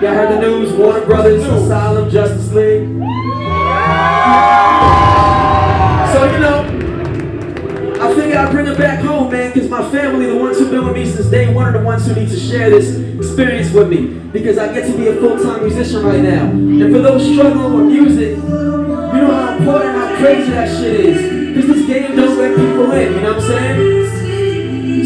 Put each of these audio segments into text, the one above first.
Y'all heard the news? Warner Brothers, Asylum, Justice League. So, you know, I figured I'd bring it back home, man, because my family, the ones who've been with me since day one, are the ones who need to share this experience with me, because I get to be a full-time musician right now. And for those struggling with music, you know how important, how crazy that shit is. Because this game don't let people in, you know what I'm saying?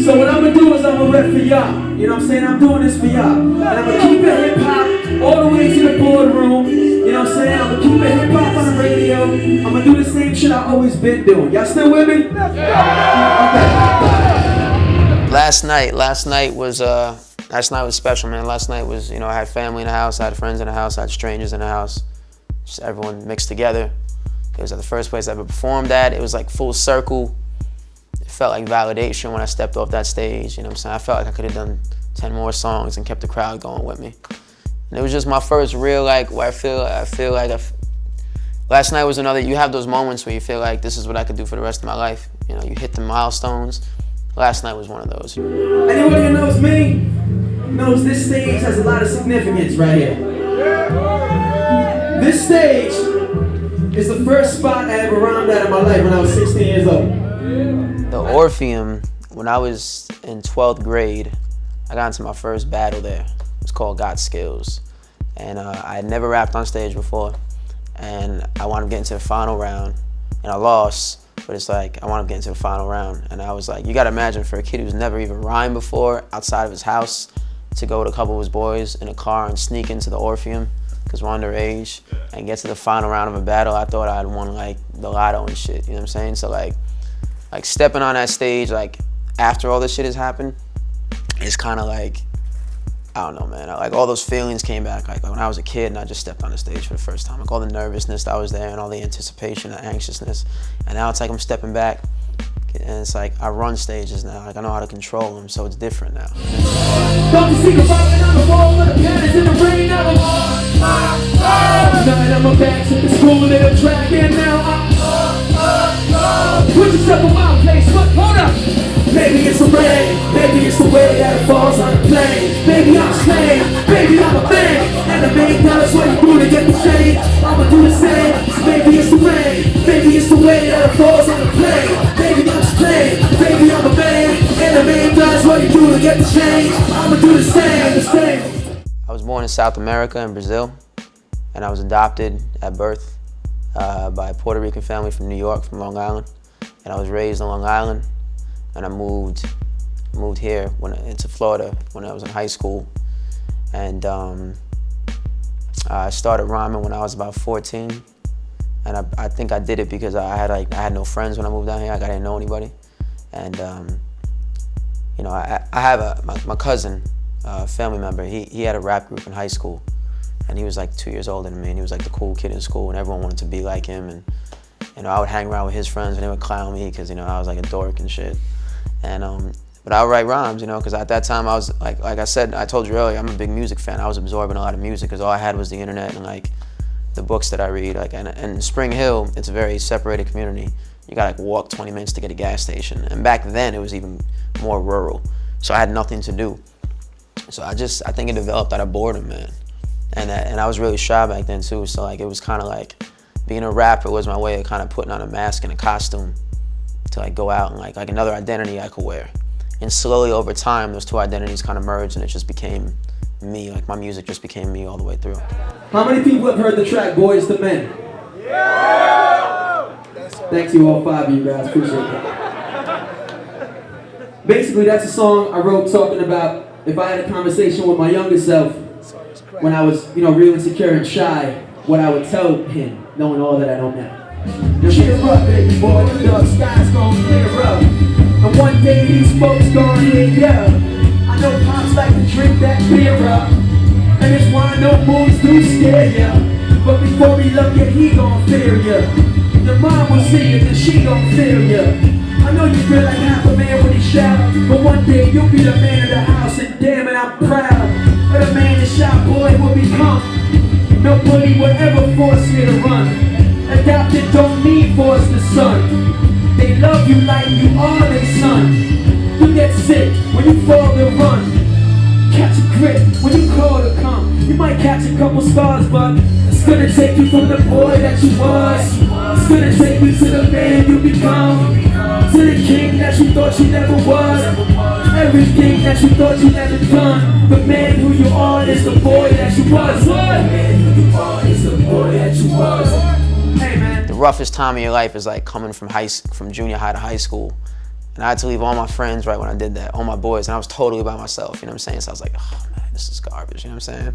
So what I'm going to do is I'm going to rap for y'all. You know what I'm saying? I'm doing this for y'all. And I'm going to keep it hip-hop all the way to the boardroom. You know what I'm saying? I'm going to keep it hip-hop on the radio. I'm going to do the same shit I've always been doing. Y'all still with me? Okay. Last night was special, man. Last night was, you know, I had family in the house, I had friends in the house, I had strangers in the house. Just everyone mixed together. It was at the first place I ever performed at. It was like full circle. It felt like validation when I stepped off that stage, you know what I'm saying? I felt like I could have done 10 more songs and kept the crowd going with me. And it was just my first real, like, where I feel like last night was another, you have those moments where you feel like this is what I could do for the rest of my life. You know, you hit the milestones. Last night was one of those. Anybody who knows me knows this stage has a lot of significance right here. This stage is the first spot I ever rhymed at in my life when I was 16 years old. The Orpheum, when I was in 12th grade, I got into my first battle there. It was called Got Skills. And I had never rapped on stage before. And I wound up getting to the final round, and I lost. But it's like, I wound up getting to the final round. And I was like, you gotta imagine for a kid who's never even rhymed before outside of his house, to go with a couple of his boys in a car and sneak into the Orpheum, because we're underage, and get to the final round of a battle. I thought I'd won like the lotto and shit, you know what I'm saying? So like stepping on that stage, like after all this shit has happened, it's kind of like, I don't know, man. Like all those feelings came back, like when I was a kid and I just stepped on the stage for the first time. Like all the nervousness that was there and all the anticipation and anxiousness. And now it's like I'm stepping back and it's like I run stages now. Like I know how to control them, so it's different now. Don't you see the falling on the wall with the panics in the rain of the wall? Nothing on my back to the school little track and now put yourself in my place, but hold up. Maybe it's the rain, maybe it's the way that it falls on the plane. Maybe I'm slaying, maybe I'm a man, and the main that's what you do to get the shade. I'ma do the same. Maybe it's the rain, maybe it's the way that it falls on the plane. Maybe I'm slaying, maybe I'm a man, and the main that's what you do to get the shade. I'ma do the same. I was born in South America, in Brazil, and I was adopted at birth by a Puerto Rican family from New York, from Long Island. And I was raised on Long Island, and I moved here into Florida when I was in high school. And I started rhyming when I was about 14. And I think I did it because I had no friends when I moved down here. I didn't know anybody. And you know, I have my cousin, family member, he had a rap group in high school. And he was like 2 years older than me, and he was like the cool kid in school, and everyone wanted to be like him. And you know, I would hang around with his friends, and they would clown me because, you know, I was like a dork and shit. And but I would write rhymes, you know, because at that time I was like I said, I told you earlier, I'm a big music fan. I was absorbing a lot of music because all I had was the internet and like the books that I read. Like, and Spring Hill, it's a very separated community. You gotta like walk 20 minutes to get a gas station. And back then it was even more rural, so I had nothing to do. So I think it developed out of boredom, man. And I was really shy back then too. So like it was kind of like being a rapper was my way of kind of putting on a mask and a costume to like go out and like another identity I could wear. And slowly over time, those two identities kind of merged, and it just became me. Like my music just became me all the way through. How many people have heard the track Boys to Men? Yeah! Thanks to all 5 of you guys, appreciate that. Basically, that's a song I wrote talking about if I had a conversation with my younger self when I was, you know, real insecure and shy, what I would tell him, knowing all that I know now. Now cheer up, baby boy, the dark sky's gonna clear up. And one day these folks gonna hear ya. I know pops like to drink that beer up, and it's why I know boys do scare ya. But before he look at, he gon' fear ya. Your mom will see it, then she gon' feel ya. I know you feel like half a man when he shout, but one day you'll be the man of the house, and damn it, I'm proud of the man the shot boy will become. No bully will ever force me to run. Adopted don't need force the son. They love you like you are their son. You get sick when you fall to run. Catch a grip when you call to come. You might catch catch a couple scars, but it's gonna take you from the boy that you was. It's gonna take you to the man you become, to the king that you thought you never was. Everything that you thought you never done. The man who you are is the boy that you was. The man who you are is the boy that you was. Hey man. The roughest time of your life is like coming from junior high to high school. And I had to leave all my friends right when I did that, all my boys, and I was totally by myself, you know what I'm saying? So I was like, oh man, this is garbage, you know what I'm saying?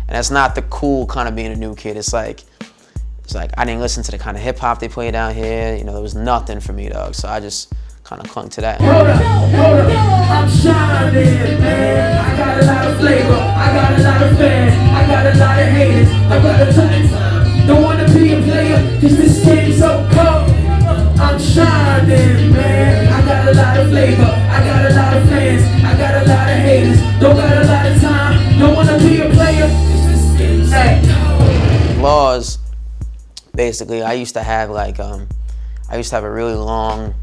And that's not the cool kind of being a new kid. It's like I didn't listen to the kind of hip hop they play down here. You know, there was nothing for me, dog. So I just kind of clung to that. Hold up, I'm shining, man. I got a lot of flavor, I got a lot of fans, I got a lot of haters, I got a ton of time. Don't wanna be a player, cause this game's so cold. I'm shining, man. I got a lot of flavor, I got a lot of fans, I got a lot of haters, don't got a lot of time. Don't wanna be a player, cause this game's so cold. Laws, basically, I used to have like, a really long,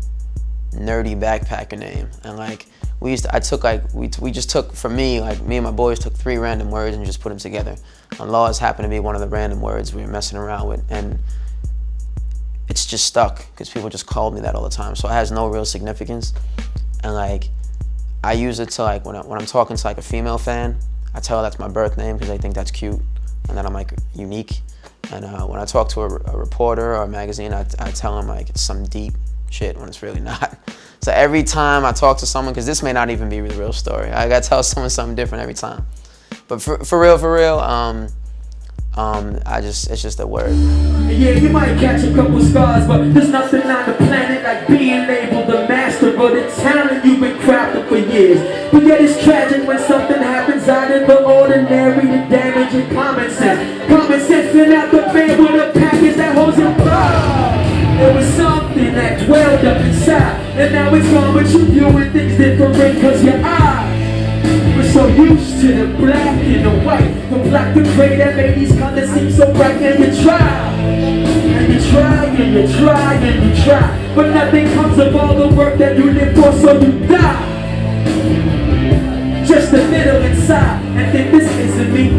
nerdy backpacker name, and like we just took, for me, like me and my boys took 3 random words and just put them together. And laws happened to be one of the random words we were messing around with, and it's just stuck because people just called me that all the time. So it has no real significance, and like I use it to like when I'm talking to like a female fan, I tell her that's my birth name because I think that's cute and that I'm like unique. And when I talk to a reporter or a magazine, I tell them like it's some deep shit when it's really not. So every time I talk to someone, because this may not even be the real story, I gotta tell someone something different every time. But for real, it's just a word. Yeah, you might catch a couple scars, but there's nothing on the planet like being labeled the master of the talent you've been crafting for years. But yet it's tragic when something happens out of the ordinary to damage your common sense. Common sense sent out the man with a package that holds your pride. There was something that dwelled up inside, and now it's gone, but you doing things different cause your eyes. We're so used to the black and the white, the black and gray that made these colors seem so bright. And you try, and you try, and you try, and you try, but nothing comes of all the work that you live for, so you die. Just a little inside, and think this isn't me,